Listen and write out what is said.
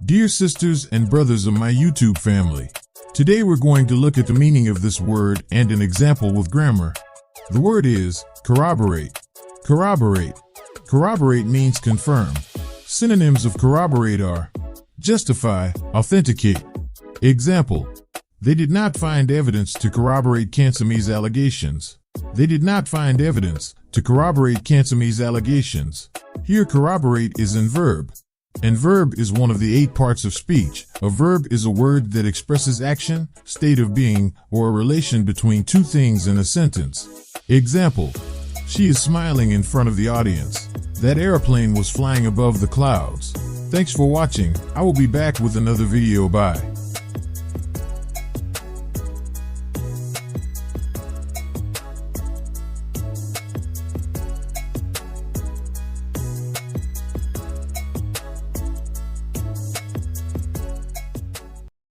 Dear sisters and brothers of my YouTube family, today we're going to look at the meaning of this word and an example with grammar. The word is corroborate. Corroborate. Corroborate means confirm. Synonyms of corroborate are justify, authenticate. Example: they did not find evidence to corroborate Kansumi's allegations. They did not find evidence to corroborate Kansumi's allegations. Here corroborate is in verb. And verb is one of the 8 parts of speech. A verb is a word that expresses action, state of being, or a relation between two things in a sentence. Example: she is smiling in front of the audience. That airplane was flying above the clouds. Thanks for watching. I will be back with another video. Bye.